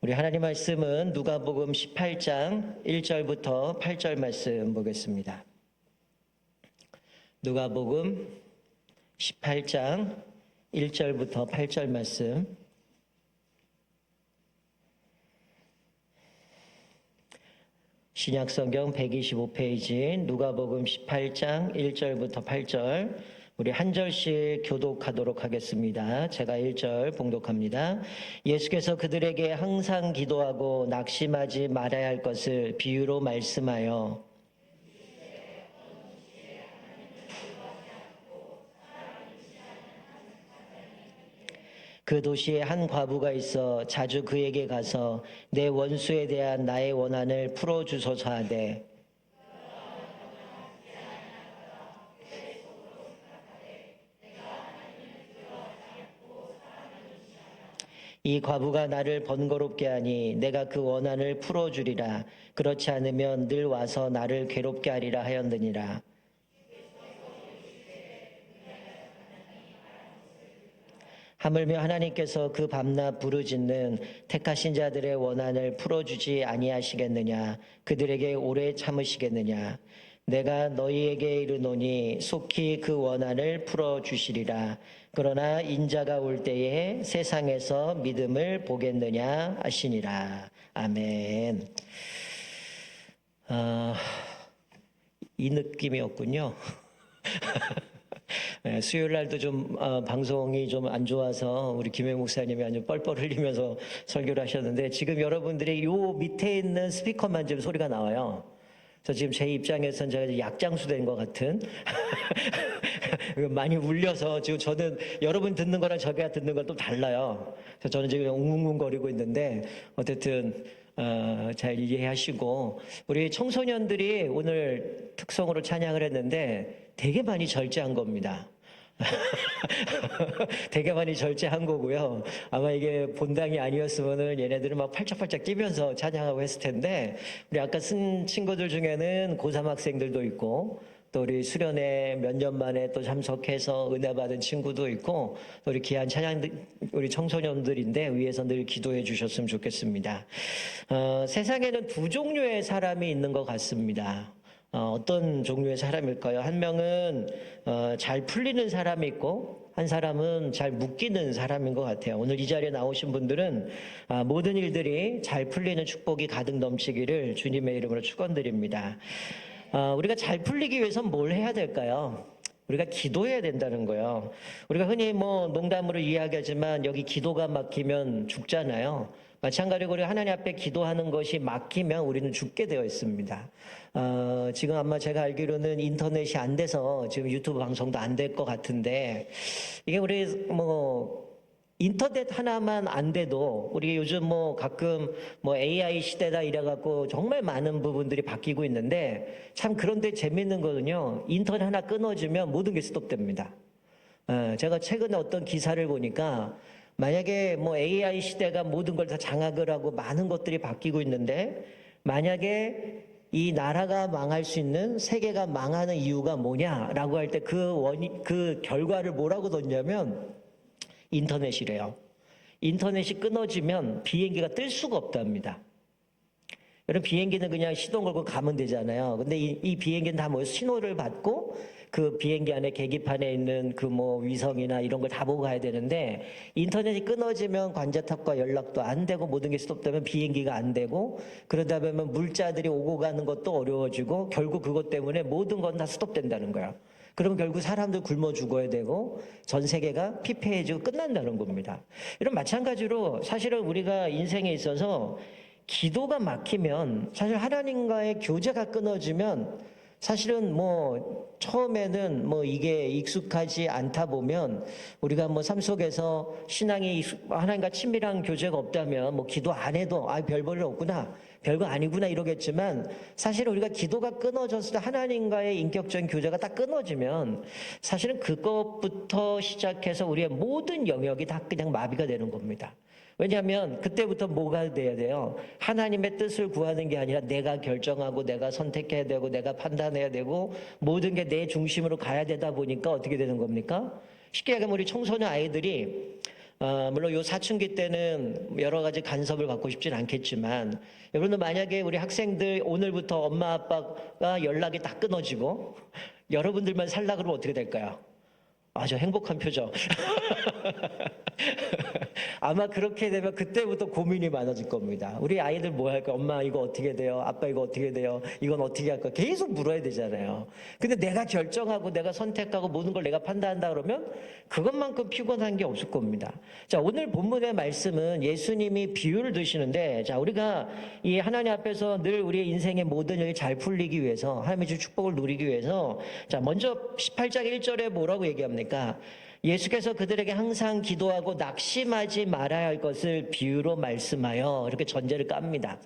우리 하나님 말씀은 누가복음 18장 1절부터 8절 말씀 보겠습니다. 누가복음 18장 1절부터 8절 말씀. 신약성경 125페이지 누가복음 18장 1절부터 8절 우리 한 절씩 교독하도록 하겠습니다. 제가 1절 봉독합니다. 예수께서 그들에게 항상 기도하고 낙심하지 말아야 할 것을 비유로 말씀하여 그 도시에 한 과부가 있어 자주 그에게 가서 내 원수에 대한 나의 원한을 풀어주소서 하되 이 과부가 나를 번거롭게 하니 내가 그 원한을 풀어주리라. 그렇지 않으면 늘 와서 나를 괴롭게 하리라 하였느니라. 하물며 하나님께서 그 밤낮 부르짖는 택하신 자들의 원한을 풀어주지 아니하시겠느냐. 그들에게 오래 참으시겠느냐. 내가 너희에게 이르노니 속히 그 원한을 풀어주시리라. 그러나 인자가 올 때에 세상에서 믿음을 보겠느냐 하시니라. 아멘. 이 느낌이었군요. 네, 수요일 날도 좀 방송이 좀 안 좋아서 우리 김해 목사님이 아주 뻘뻘 흘리면서 설교를 하셨는데 지금 여러분들이 요 밑에 있는 스피커만 지금 소리가 나와요. 그래서 지금 제 입장에서는 제가 약장수 된 것 같은 많이 울려서 지금 저는 여러분 듣는 거랑 저가 듣는 건 또 달라요. 그래서 저는 지금 웅웅거리고 있는데 어쨌든 잘 이해하시고 우리 청소년들이 오늘 특성으로 찬양을 했는데 되게 많이 절제한 겁니다. 되게 많이 절제한 거고요. 아마 이게 본당이 아니었으면은 얘네들은 막 팔짝팔짝 뛰면서 찬양하고 했을 텐데 우리 아까 쓴 친구들 중에는 고3 학생들도 있고 또 우리 수련회 몇 년 만에 또 참석해서 은혜 받은 친구도 있고 또 우리 귀한 찬양들 우리 청소년들인데 위에서 늘 기도해 주셨으면 좋겠습니다. 세상에는 두 종류의 사람이 있는 것 같습니다. 어떤 종류의 사람일까요? 한 명은 잘 풀리는 사람이 있고 한 사람은 잘 묶이는 사람인 것 같아요. 오늘 이 자리에 나오신 분들은 모든 일들이 잘 풀리는 축복이 가득 넘치기를 주님의 이름으로 축원드립니다. 우리가 잘 풀리기 위해서는 뭘 해야 될까요? 우리가 기도해야 된다는 거예요. 우리가 흔히 뭐 농담으로 이야기하지만 여기 기도가 막히면 죽잖아요. 마찬가지로 우리 하나님 앞에 기도하는 것이 막히면 우리는 죽게 되어 있습니다. 지금 아마 제가 알기로는 인터넷이 안 돼서 지금 유튜브 방송도 안 될 것 같은데 이게 우리 뭐 인터넷 하나만 안 돼도 우리 요즘 뭐 가끔 뭐 AI 시대다 이래갖고 정말 많은 부분들이 바뀌고 있는데 참 그런데 재밌는 거는요. 인터넷 하나 끊어지면 모든 게 스톱됩니다. 제가 최근에 어떤 기사를 보니까 만약에 뭐 AI 시대가 모든 걸 다 장악을 하고 많은 것들이 바뀌고 있는데 만약에 이 나라가 망할 수 있는 세계가 망하는 이유가 뭐냐라고 할 때 그 결과를 뭐라고 뒀냐면 인터넷이래요. 인터넷이 끊어지면 비행기가 뜰 수가 없답니다. 여러분 비행기는 그냥 시동 걸고 가면 되잖아요. 근데 이 비행기는 다 뭐 신호를 받고 그 비행기 안에 계기판에 있는 그 뭐 위성이나 이런 걸 다 보고 가야 되는데 인터넷이 끊어지면 관제탑과 연락도 안 되고 모든 게 스톱되면 비행기가 안 되고 그러다 보면 물자들이 오고 가는 것도 어려워지고 결국 그것 때문에 모든 건 다 스톱된다는 거예요. 그럼 결국 사람들 굶어 죽어야 되고 전 세계가 피폐해지고 끝난다는 겁니다. 이런 마찬가지로 사실은 우리가 인생에 있어서 기도가 막히면 사실 하나님과의 교제가 끊어지면 사실은 뭐 처음에는 뭐 이게 익숙하지 않다 보면 우리가 뭐 삶 속에서 신앙이 하나님과 친밀한 교제가 없다면 뭐 기도 안 해도 별 볼일 없구나 별거 아니구나 이러겠지만 사실 우리가 기도가 끊어졌을 때 하나님과의 인격적인 교제가 딱 끊어지면 사실은 그것부터 시작해서 우리의 모든 영역이 다 그냥 마비가 되는 겁니다. 왜냐하면 그때부터 뭐가 돼야 돼요? 하나님의 뜻을 구하는 게 아니라 내가 결정하고 내가 선택해야 되고 내가 판단해야 되고 모든 게 내 중심으로 가야 되다 보니까 어떻게 되는 겁니까? 쉽게 얘기하면 우리 청소년 아이들이 물론 요 사춘기 때는 여러 가지 간섭을 받고 싶진 않겠지만, 여러분들 만약에 우리 학생들 오늘부터 엄마 아빠가 연락이 다 끊어지고 여러분들만 살라 그러면 어떻게 될까요? 아주 행복한 표정. 아마 그렇게 되면 그때부터 고민이 많아질 겁니다. 우리 아이들 뭐 할까? 엄마 이거 어떻게 돼요? 아빠 이거 어떻게 돼요? 이건 어떻게 할까? 계속 물어야 되잖아요. 근데 내가 결정하고 내가 선택하고 모든 걸 내가 판단한다 그러면 그것만큼 피곤한 게 없을 겁니다. 자, 오늘 본문의 말씀은 예수님이 비유를 드시는데, 자, 우리가 이 하나님 앞에서 늘 우리의 인생의 모든 일이 잘 풀리기 위해서, 하나님의 주 축복을 누리기 위해서, 자, 먼저 18장 1절에 뭐라고 얘기합니까? 예수께서 그들에게 항상 기도하고 낙심하지 말아야 할 것을 비유로 말씀하여, 이렇게 전제를 깝니다.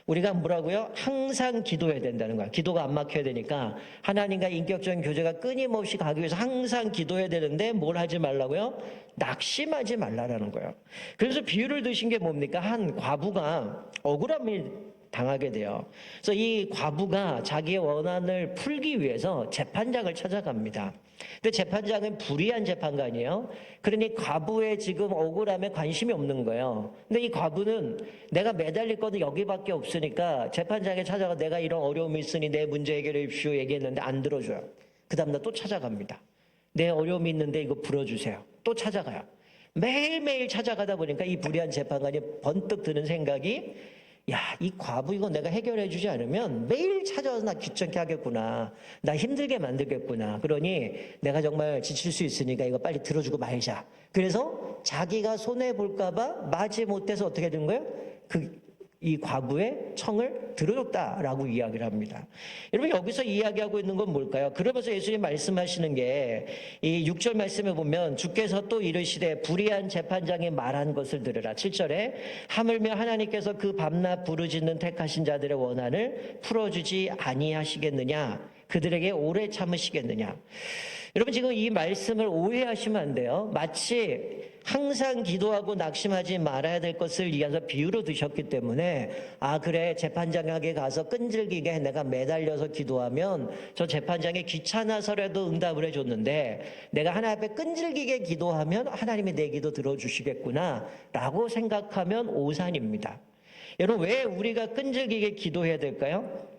우리가 뭐라고요? 항상 기도해야 된다는 거야. 기도가 안 막혀야 되니까 하나님과 인격적인 교제가 끊임없이 가기 위해서 항상 기도해야 되는데 뭘 하지 말라고요? 낙심하지 말라라는 거예요. 그래서 비유를 드신 게 뭡니까? 한 과부가 억울함을 당하게 돼요. 그래서 이 과부가 자기의 원한을 풀기 위해서 재판장을 찾아갑니다. 근데 재판장은 불의한 재판관이에요. 그러니 과부의 지금 억울함에 관심이 없는 거예요. 근데 이 과부는 내가 매달릴 거는 여기밖에 없으니까 재판장에 찾아가 내가 이런 어려움이 있으니 내 문제 해결해 주십시오 얘기했는데 안 들어줘요. 그 다음날 또 찾아갑니다. 내 어려움이 있는데 이거 풀어주세요. 또 찾아가요. 매일매일 찾아가다 보니까 이 불의한 재판관이 번뜩 드는 생각이, 야, 이 과부 이거 내가 해결해 주지 않으면 매일 찾아와서 나 귀찮게 하겠구나. 나 힘들게 만들겠구나. 그러니 내가 정말 지칠 수 있으니까 이거 빨리 들어주고 말자. 그래서 자기가 손해볼까 봐 마지 못해서 어떻게 된 거예요? 이 과부의 청을 들어줬다라고 이야기를 합니다. 여러분, 여기서 이야기하고 있는 건 뭘까요? 그러면서 예수님 말씀하시는 게 이 6절 말씀에 보면 주께서 또 이르시되 불의한 재판장이 말한 것을 들으라. 7절에 하물며 하나님께서 그 밤낮 부르짖는 택하신 자들의 원한을 풀어주지 아니하시겠느냐? 그들에게 오래 참으시겠느냐? 여러분, 지금 이 말씀을 오해하시면 안 돼요. 마치 항상 기도하고 낙심하지 말아야 될 것을 이어서 비유로 드셨기 때문에, 아, 그래, 재판장에게 가서 끈질기게 내가 매달려서 기도하면 저 재판장이 귀찮아서라도 응답을 해줬는데 내가 하나님 앞에 끈질기게 기도하면 하나님이 내 기도 들어주시겠구나 라고 생각하면 오산입니다. 여러분, 왜 우리가 끈질기게 기도해야 될까요?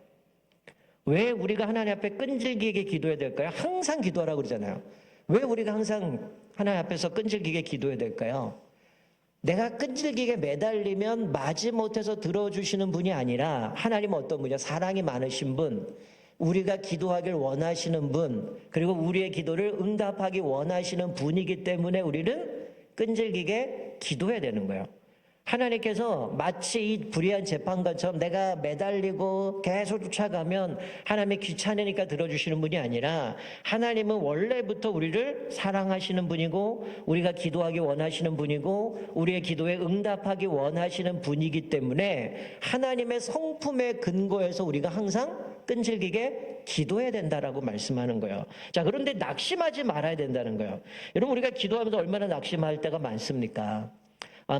왜 우리가 하나님 앞에 끈질기게 기도해야 될까요? 항상 기도하라고 그러잖아요. 왜 우리가 항상 하나님 앞에서 끈질기게 기도해야 될까요? 내가 끈질기게 매달리면 마지못해서 들어주시는 분이 아니라 하나님은 어떤 분이냐? 사랑이 많으신 분, 우리가 기도하길 원하시는 분, 그리고 우리의 기도를 응답하기 원하시는 분이기 때문에 우리는 끈질기게 기도해야 되는 거예요. 하나님께서 마치 이 불의한 재판관처럼 내가 매달리고 계속 쫓아가면 하나님이 귀찮으니까 들어주시는 분이 아니라, 하나님은 원래부터 우리를 사랑하시는 분이고 우리가 기도하기 원하시는 분이고 우리의 기도에 응답하기 원하시는 분이기 때문에 하나님의 성품의 근거에서 우리가 항상 끈질기게 기도해야 된다라고 말씀하는 거예요. 자, 그런데 낙심하지 말아야 된다는 거예요. 여러분, 우리가 기도하면서 얼마나 낙심할 때가 많습니까?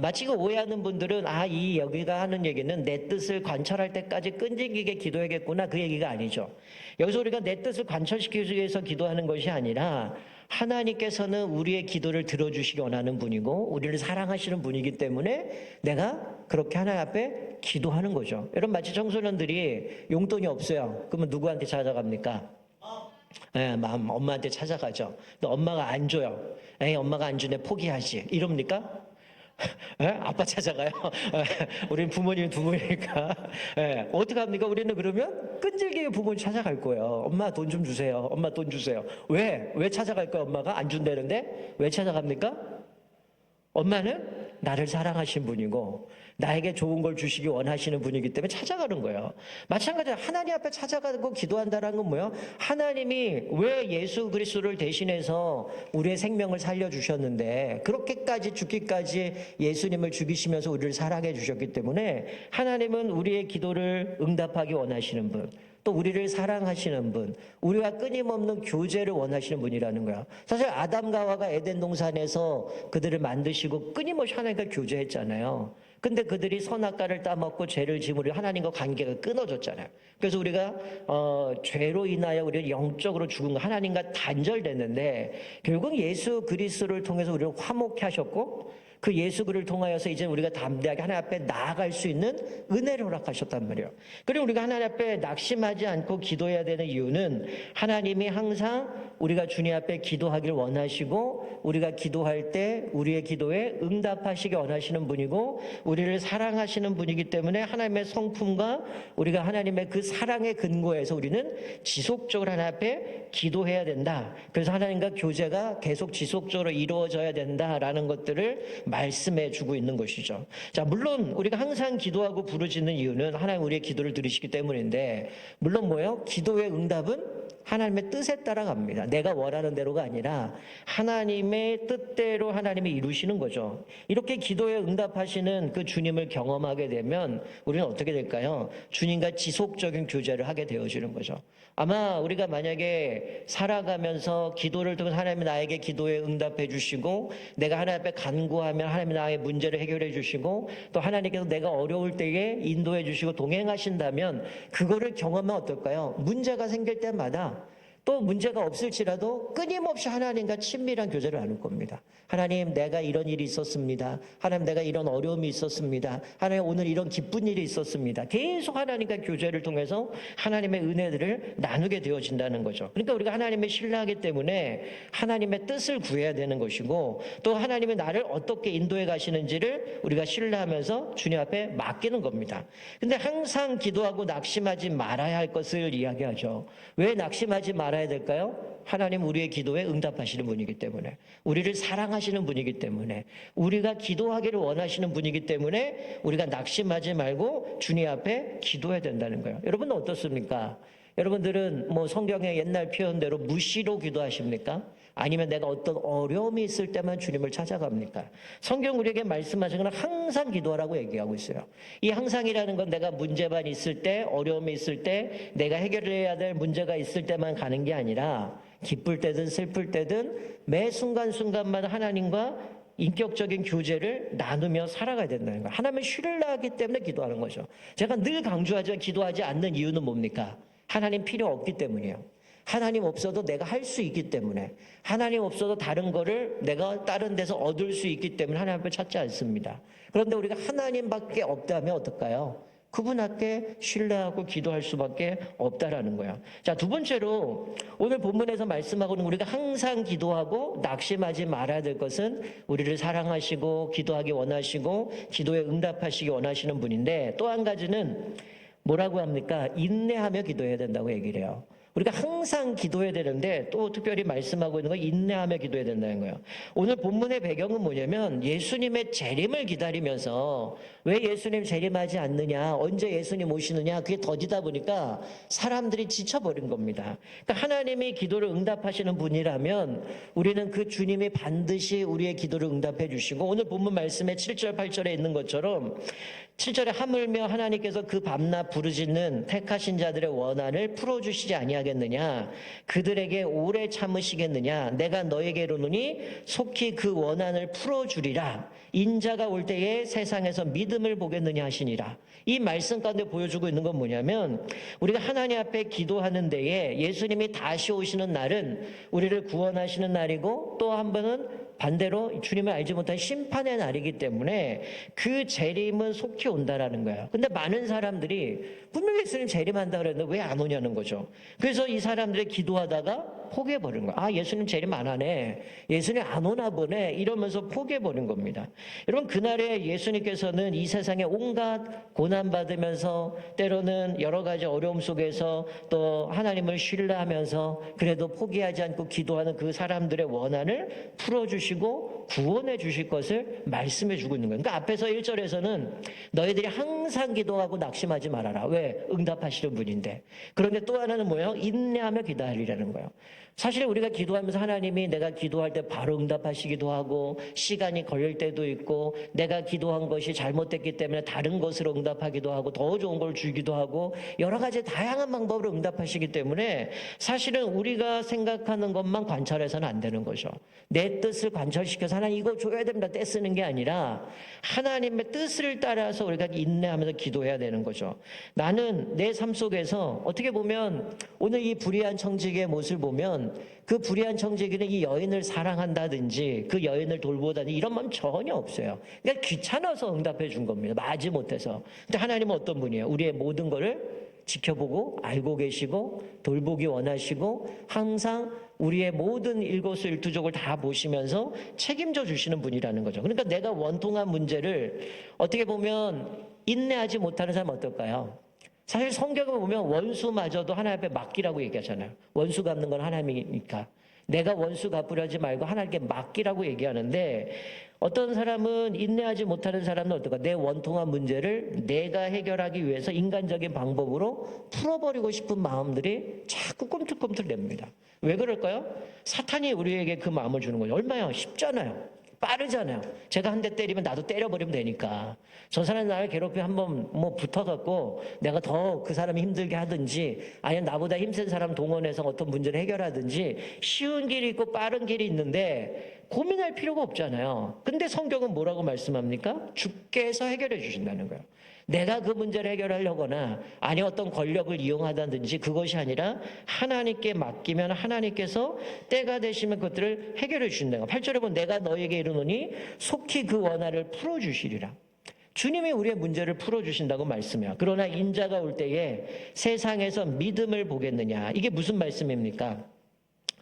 마치 그 오해하는 분들은 이 여기가 하는 얘기는 내 뜻을 관철할 때까지 끈질기게 기도해야겠구나, 그 얘기가 아니죠. 여기서 우리가 내 뜻을 관철시키기 위해서 기도하는 것이 아니라 하나님께서는 우리의 기도를 들어주시기 원하는 분이고 우리를 사랑하시는 분이기 때문에 내가 그렇게 하나님 앞에 기도하는 거죠. 여러분, 마치 청소년들이 용돈이 없어요. 그러면 누구한테 찾아갑니까? 네, 엄마한테 찾아가죠. 근데 엄마가 안 줘요. 에이, 엄마가 안 주네, 포기하지. 이럽니까? 아빠 찾아가요. 우리는 부모님 두 분이니까. 어떻게 합니까? 우리는 그러면 끈질기게 부모님 찾아갈 거예요. 엄마 돈 좀 주세요. 엄마 돈 주세요. 왜 찾아갈까요? 엄마가 안 준다는데 왜 찾아갑니까? 엄마는 나를 사랑하신 분이고 나에게 좋은 걸 주시기 원하시는 분이기 때문에 찾아가는 거예요. 마찬가지로 하나님 앞에 찾아가고 기도한다는 건 뭐예요? 하나님이 왜 예수 그리스도를 대신해서 우리의 생명을 살려주셨는데 그렇게까지 죽기까지 예수님을 죽이시면서 우리를 사랑해 주셨기 때문에 하나님은 우리의 기도를 응답하기 원하시는 분, 또 우리를 사랑하시는 분, 우리와 끊임없는 교제를 원하시는 분이라는 거야. 사실 아담과 하와가 에덴 동산에서 그들을 만드시고 끊임없이 하나님과 교제했잖아요. 근데 그들이 선악과를 따먹고 죄를 지으므로 하나님과 관계가 끊어졌잖아요. 그래서 우리가 죄로 인하여 우리가 영적으로 죽은 거, 하나님과 단절됐는데 결국 예수 그리스도를 통해서 우리를 화목케 하셨고, 그 예수 그를 통하여서 이제 우리가 담대하게 하나님 앞에 나아갈 수 있는 은혜를 허락하셨단 말이에요. 그리고 우리가 하나님 앞에 낙심하지 않고 기도해야 되는 이유는 하나님이 항상 우리가 주님 앞에 기도하길 원하시고 우리가 기도할 때 우리의 기도에 응답하시기 원하시는 분이고 우리를 사랑하시는 분이기 때문에 하나님의 성품과 우리가 하나님의 그 사랑의 근거에서 우리는 지속적으로 하나님 앞에 기도해야 된다. 그래서 하나님과 교제가 계속 지속적으로 이루어져야 된다라는 것들을 말씀해 주고 있는 것이죠. 자, 물론 우리가 항상 기도하고 부르짖는 이유는 하나님 우리의 기도를 들으시기 때문인데 물론 뭐예요? 기도의 응답은 하나님의 뜻에 따라갑니다. 내가 원하는 대로가 아니라 하나님의 뜻대로 하나님이 이루시는 거죠. 이렇게 기도에 응답하시는 그 주님을 경험하게 되면 우리는 어떻게 될까요? 주님과 지속적인 교제를 하게 되어지는 거죠. 아마 우리가 만약에 살아가면서 기도를 통해서 하나님이 나에게 기도에 응답해 주시고 내가 하나님 앞에 간구하면 하나님이 나의 문제를 해결해 주시고 또 하나님께서 내가 어려울 때에 인도해 주시고 동행하신다면 그거를 경험하면 어떨까요? 문제가 생길 때마다 또 문제가 없을지라도 끊임없이 하나님과 친밀한 교제를 나눌 겁니다. 하나님, 내가 이런 일이 있었습니다. 하나님, 내가 이런 어려움이 있었습니다. 하나님, 오늘 이런 기쁜 일이 있었습니다. 계속 하나님과 교제를 통해서 하나님의 은혜들을 나누게 되어진다는 거죠. 그러니까 우리가 하나님을 신뢰하기 때문에 하나님의 뜻을 구해야 되는 것이고 또 하나님이 나를 어떻게 인도해 가시는지를 우리가 신뢰하면서 주님 앞에 맡기는 겁니다. 근데 항상 기도하고 낙심하지 말아야 할 것을 이야기하죠. 왜 낙심하지 말아야 될까요? 하나님 우리의 기도에 응답하시는 분이기 때문에 우리를 사랑하시는 분이기 때문에 우리가 기도하기를 원하시는 분이기 때문에 우리가 낙심하지 말고 주님 앞에 기도해야 된다는 거예요. 여러분은 어떻습니까? 여러분들은 뭐 성경의 옛날 표현대로 무시로 기도하십니까? 아니면 내가 어떤 어려움이 있을 때만 주님을 찾아갑니까? 성경 우리에게 말씀하시는 건 항상 기도하라고 얘기하고 있어요. 이 항상이라는 건 내가 문제만 있을 때, 어려움이 있을 때, 내가 해결해야 될 문제가 있을 때만 가는 게 아니라 기쁠 때든 슬플 때든 매 순간순간마다 하나님과 인격적인 교제를 나누며 살아가야 된다는 거예요. 하나님을 신뢰하기 때문에 기도하는 거죠. 제가 늘 강조하지만 기도하지 않는 이유는 뭡니까? 하나님 필요 없기 때문이에요. 하나님 없어도 내가 할 수 있기 때문에 하나님 없어도 다른 거를 내가 다른 데서 얻을 수 있기 때문에 하나님 앞에 찾지 않습니다. 그런데 우리가 하나님밖에 없다면 어떨까요? 그분께 신뢰하고 기도할 수밖에 없다라는 거야. 자, 두 번째로 오늘 본문에서 말씀하고 있는 우리가 항상 기도하고 낙심하지 말아야 될 것은 우리를 사랑하시고 기도하기 원하시고 기도에 응답하시기 원하시는 분인데 또 한 가지는 뭐라고 합니까? 인내하며 기도해야 된다고 얘기를 해요. 우리가 항상 기도해야 되는데 또 특별히 말씀하고 있는 건 인내하며 기도해야 된다는 거예요. 오늘 본문의 배경은 뭐냐면 예수님의 재림을 기다리면서 왜 예수님 재림하지 않느냐, 언제 예수님 오시느냐 그게 더디다 보니까 사람들이 지쳐버린 겁니다. 그러니까 하나님이 기도를 응답하시는 분이라면 우리는 그 주님이 반드시 우리의 기도를 응답해 주시고 오늘 본문 말씀의 7절 8절에 있는 것처럼 7절에 하물며 하나님께서 그 밤낮 부르짖는 택하신 자들의 원한을 풀어주시지 아니하겠느냐 그들에게 오래 참으시겠느냐 내가 너에게 이르노니 속히 그 원한을 풀어주리라 인자가 올 때에 세상에서 믿음을 보겠느냐 하시니라. 이 말씀 가운데 보여주고 있는 건 뭐냐면 우리가 하나님 앞에 기도하는 데에 예수님이 다시 오시는 날은 우리를 구원하시는 날이고 또 한 번은 반대로 주님을 알지 못한 심판의 날이기 때문에 그 재림은 속히 온다라는 거예요. 근데 많은 사람들이 분명히 예수님 재림한다 그랬는데 왜 안 오냐는 거죠. 그래서 이 사람들이 기도하다가 포기해버린 거예요. 아, 예수님 재림 안 하네. 예수님 안 오나 보네. 이러면서 포기해버린 겁니다. 여러분, 그날에 예수님께서는 이 세상에 온갖 고난받으면서 때로는 여러 가지 어려움 속에서 또 하나님을 신뢰하면서 그래도 포기하지 않고 기도하는 그 사람들의 원한을 풀어주시고 구원해 주실 것을 말씀해 주고 있는 거예요. 그러니까 앞에서 1절에서는 너희들이 항상 기도하고 낙심하지 말아라. 왜? 응답하시는 분인데. 그런데 또 하나는 뭐예요? 인내하며 기다리라는 거예요. 사실 우리가 기도하면서 하나님이 내가 기도할 때 바로 응답하시기도 하고 시간이 걸릴 때도 있고 내가 기도한 것이 잘못됐기 때문에 다른 것으로 응답하기도 하고 더 좋은 걸 주기도 하고 여러 가지 다양한 방법으로 응답하시기 때문에 사실은 우리가 생각하는 것만 관찰해서는 안 되는 거죠. 내 뜻을 관철시켜서 하나님 이거 줘야 됩니다 떼쓰는 게 아니라 하나님의 뜻을 따라서 우리가 인내하면서 기도해야 되는 거죠. 나는 내 삶 속에서 어떻게 보면 오늘 이 불의한 청지기의 모습을 보면 그 불의한 청지기는 이 여인을 사랑한다든지 그 여인을 돌보다든지 이런 마음 전혀 없어요. 그러니까 귀찮아서 응답해 준 겁니다. 마지 못해서. 근데 하나님은 어떤 분이에요? 우리의 모든 거를 지켜보고 알고 계시고 돌보기 원하시고 항상 우리의 모든 일거수일투족을 다 보시면서 책임져 주시는 분이라는 거죠. 그러니까 내가 원통한 문제를 어떻게 보면 인내하지 못하는 사람은 어떨까요? 사실 성경을 보면 원수마저도 하나님 앞에 맡기라고 얘기하잖아요. 원수 갚는 건 하나님이니까. 내가 원수 갚으려 하지 말고 하나님께 맡기라고 얘기하는데 어떤 사람은 인내하지 못하는 사람은 어떨까? 내 원통한 문제를 내가 해결하기 위해서 인간적인 방법으로 풀어버리고 싶은 마음들이 자꾸 꿈틀꿈틀 냅니다. 왜 그럴까요? 사탄이 우리에게 그 마음을 주는 거죠. 얼마나 쉽잖아요. 빠르잖아요. 제가 한 대 때리면 나도 때려버리면 되니까. 저 사람이 나를 괴롭히면 한번 뭐 붙어갖고 내가 더 그 사람이 힘들게 하든지 아니면 나보다 힘센 사람 동원해서 어떤 문제를 해결하든지 쉬운 길이 있고 빠른 길이 있는데 고민할 필요가 없잖아요. 근데 성경은 뭐라고 말씀합니까? 주께서 해결해 주신다는 거예요. 내가 그 문제를 해결하려거나 아니 어떤 권력을 이용하다든지 그것이 아니라 하나님께 맡기면 하나님께서 때가 되시면 그것들을 해결해 주신다는 거예요. 8절에 보면 내가 너에게 이르노니 속히 그 원한을 풀어주시리라. 주님이 우리의 문제를 풀어주신다고 말씀해요. 그러나 인자가 올 때에 세상에서 믿음을 보겠느냐. 이게 무슨 말씀입니까?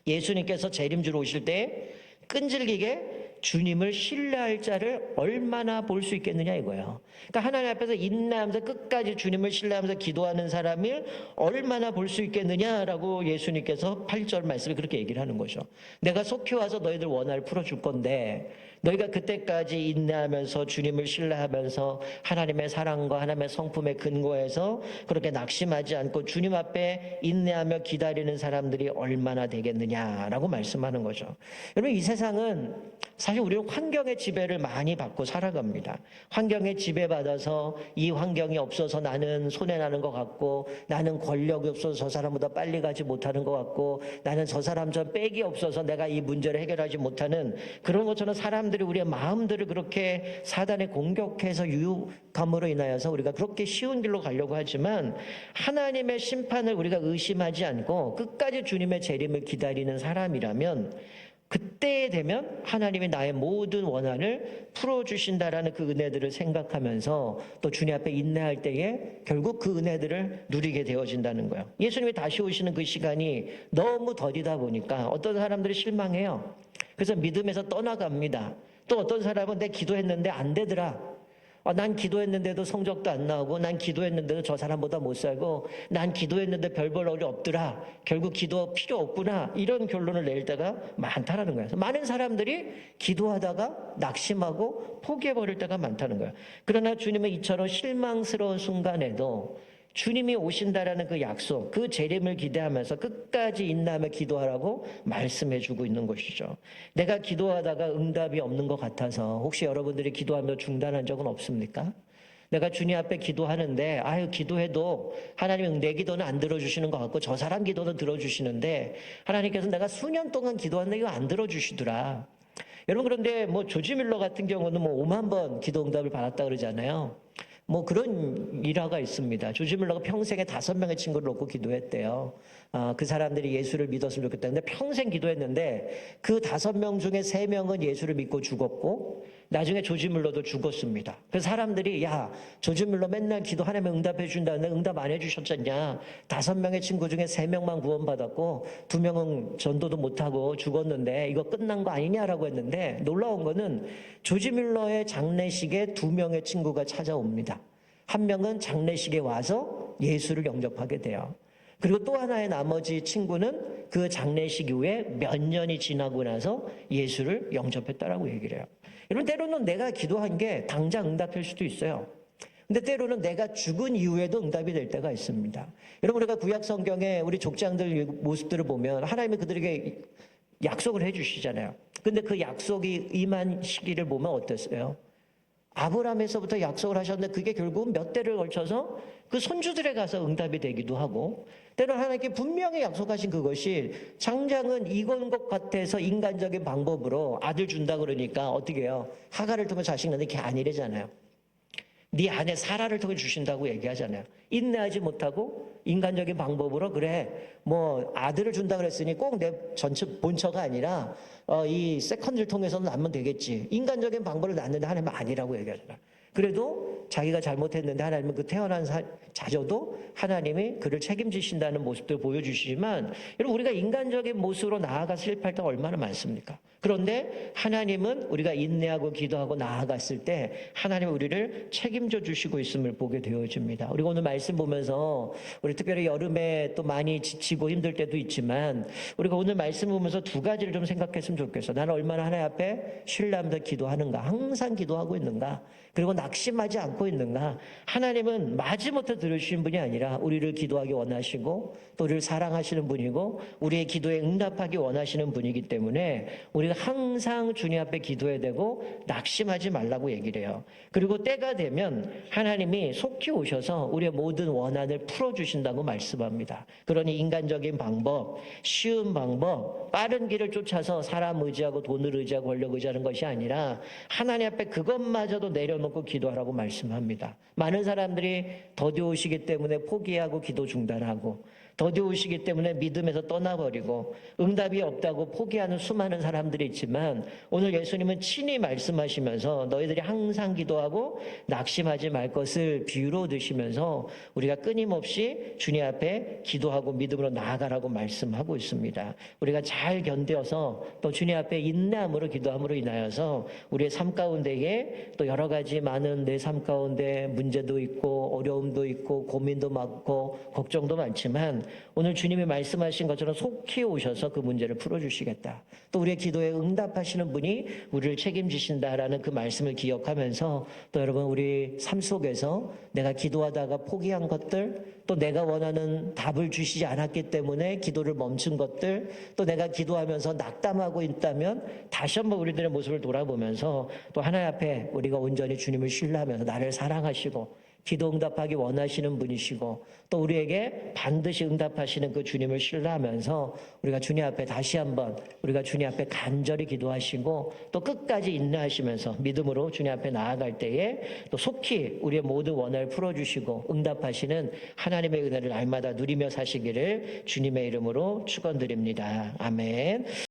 예수님께서 재림주로 오실 때 끈질기게 주님을 신뢰할 자를 얼마나 볼 수 있겠느냐 이거예요. 그러니까 하나님 앞에서 인내하면서 끝까지 주님을 신뢰하면서 기도하는 사람을 얼마나 볼 수 있겠느냐라고 예수님께서 8절 말씀에 그렇게 얘기를 하는 거죠. 내가 속히 와서 너희들 원한을 풀어줄 건데 너희가 그때까지 인내하면서 주님을 신뢰하면서 하나님의 사랑과 하나님의 성품에 근거해서 그렇게 낙심하지 않고 주님 앞에 인내하며 기다리는 사람들이 얼마나 되겠느냐라고 말씀하는 거죠. 여러분 이 세상은 사실 우리는 환경의 지배를 많이 받고 살아갑니다. 환경에 지배받아서 이 환경이 없어서 나는 손해나는 것 같고 나는 권력이 없어서 저 사람보다 빨리 가지 못하는 것 같고 나는 저 사람처럼 빽이 없어서 내가 이 문제를 해결하지 못하는 그런 것처럼 사람들이 우리의 마음들을 그렇게 사단에 공격해서 유혹함으로 인하여서 우리가 그렇게 쉬운 길로 가려고 하지만 하나님의 심판을 우리가 의심하지 않고 끝까지 주님의 재림을 기다리는 사람이라면 그때에 되면 하나님이 나의 모든 원한을 풀어주신다라는 그 은혜들을 생각하면서 또 주님 앞에 인내할 때에 결국 그 은혜들을 누리게 되어진다는 거예요. 예수님이 다시 오시는 그 시간이 너무 더디다 보니까 어떤 사람들이 실망해요. 그래서 믿음에서 떠나갑니다. 또 어떤 사람은 내 기도했는데 안 되더라. 난 기도했는데도 성적도 안 나오고 난 기도했는데도 저 사람보다 못 살고 난 기도했는데 별 볼 일이 없더라. 결국 기도 필요 없구나. 이런 결론을 낼 때가 많다라는 거예요. 많은 사람들이 기도하다가 낙심하고 포기해버릴 때가 많다는 거예요. 그러나 주님은 이처럼 실망스러운 순간에도 주님이 오신다라는 그 약속, 그 재림을 기대하면서 끝까지 인내하며 기도하라고 말씀해주고 있는 것이죠. 내가 기도하다가 응답이 없는 것 같아서 혹시 여러분들이 기도하며 중단한 적은 없습니까? 내가 주님 앞에 기도하는데 기도해도 하나님은 내 기도는 안 들어주시는 것 같고 저 사람 기도는 들어주시는데 하나님께서 내가 수년 동안 기도하는데 이거 안 들어주시더라. 여러분 그런데 뭐 조지 밀러 같은 경우는 뭐 5만 번 기도 응답을 받았다 그러잖아요. 뭐 그런 일화가 있습니다. 조지 밀러가 평생에 5명의 친구를 놓고 기도했대요. 그 사람들이 예수를 믿었으면 좋겠다는데 평생 기도했는데 그 5명 중에 3명은 예수를 믿고 죽었고 나중에 조지 밀러도 죽었습니다. 그래서 사람들이 야 조지 밀러 맨날 기도 하나님 응답해 준다는데 응답 안 해주셨잖냐. 5명의 친구 중에 3명만 구원받았고 2명은 전도도 못하고 죽었는데 이거 끝난 거 아니냐라고 했는데 놀라운 거는 조지 밀러의 장례식에 2명의 친구가 찾아옵니다. 한 명은 장례식에 와서 예수를 영접하게 돼요. 그리고 또 하나의 나머지 친구는 그 장례식 이후에 몇 년이 지나고 나서 예수를 영접했다라고 얘기를 해요. 여러분 때로는 내가 기도한 게 당장 응답할 수도 있어요. 근데 때로는 내가 죽은 이후에도 응답이 될 때가 있습니다. 여러분 우리가 구약 성경에 우리 족장들 모습들을 보면 하나님이 그들에게 약속을 해주시잖아요. 근데 그 약속이 임한 시기를 보면 어땠어요? 아브라함에서부터 약속을 하셨는데 그게 결국 몇 대를 걸쳐서 그 손주들에 가서 응답이 되기도 하고, 때로는 하나님께 분명히 약속하신 그것이 장장은 이건 것 같아서 인간적인 방법으로 아들 준다 그러니까 어떻게 해요? 하갈을 통해 자식 낳는 게 아니래잖아요. 네 아내 사라를 통해 주신다고 얘기하잖아요. 인내하지 못하고 인간적인 방법으로 그래 뭐 아들을 준다 그랬으니 꼭 내 전처 본처가 아니라 이 세컨드를 통해서는 낳으면 되겠지. 인간적인 방법을 낳는데 하나님은 아니라고 얘기하잖아요. 그래도 자기가 잘못했는데 하나님은 그 태어난 자녀도 하나님이 그를 책임지신다는 모습들 보여주시지만, 여러분 우리가 인간적인 모습으로 나아가 실패할 때가 얼마나 많습니까? 그런데 하나님은 우리가 인내하고 기도하고 나아갔을 때 하나님은 우리를 책임져 주시고 있음을 보게 되어집니다. 우리가 오늘 말씀 보면서 우리 특별히 여름에 또 많이 지치고 힘들 때도 있지만 우리가 오늘 말씀 보면서 두 가지를 좀 생각했으면 좋겠어. 나는 얼마나 하나님 앞에 신뢰하면서 기도하는가, 항상 기도하고 있는가, 그리고 낙심하지 않고 있는가. 하나님은 마지못해 들으시는 분이 아니라 우리를 기도하기 원하시고 또 우리를 사랑하시는 분이고 우리의 기도에 응답하기 원하시는 분이기 때문에 우리가 항상 주님 앞에 기도해야 되고 낙심하지 말라고 얘기를 해요. 그리고 때가 되면 하나님이 속히 오셔서 우리의 모든 원한을 풀어주신다고 말씀합니다. 그러니 인간적인 방법, 쉬운 방법, 빠른 길을 쫓아서 사람 의지하고 돈을 의지하고 권력 의지하는 것이 아니라 하나님 앞에 그것마저도 내려놓고 기도하라고 말씀합니다. 많은 사람들이 더디오시기 때문에 포기하고 기도 중단하고 더디오시기 때문에 믿음에서 떠나버리고 응답이 없다고 포기하는 수많은 사람들이 있지만 오늘 예수님은 친히 말씀하시면서 너희들이 항상 기도하고 낙심하지 말 것을 비유로 드시면서 우리가 끊임없이 주님 앞에 기도하고 믿음으로 나아가라고 말씀하고 있습니다. 우리가 잘 견뎌서 또 주님 앞에 인내함으로 기도함으로 인하여서 우리의 삶 가운데에 또 여러 가지 많은 내 삶 가운데 문제도 있고 어려움도 있고 고민도 많고 걱정도 많지만 오늘 주님이 말씀하신 것처럼 속히 오셔서 그 문제를 풀어주시겠다. 또 우리의 기도에 응답하시는 분이 우리를 책임지신다라는 그 말씀을 기억하면서 또 여러분 우리 삶 속에서 내가 기도하다가 포기한 것들, 또 내가 원하는 답을 주시지 않았기 때문에 기도를 멈춘 것들, 또 내가 기도하면서 낙담하고 있다면 다시 한번 우리들의 모습을 돌아보면서 또 하나님 앞에 우리가 온전히 주님을 신뢰하면서 나를 사랑하시고 기도 응답하기 원하시는 분이시고 또 우리에게 반드시 응답하시는 그 주님을 신뢰하면서 우리가 주님 앞에 다시 한번 우리가 주님 앞에 간절히 기도하시고 또 끝까지 인내하시면서 믿음으로 주님 앞에 나아갈 때에 또 속히 우리의 모든 원한을 풀어주시고 응답하시는 하나님의 은혜를 날마다 누리며 사시기를 주님의 이름으로 축원드립니다. 아멘.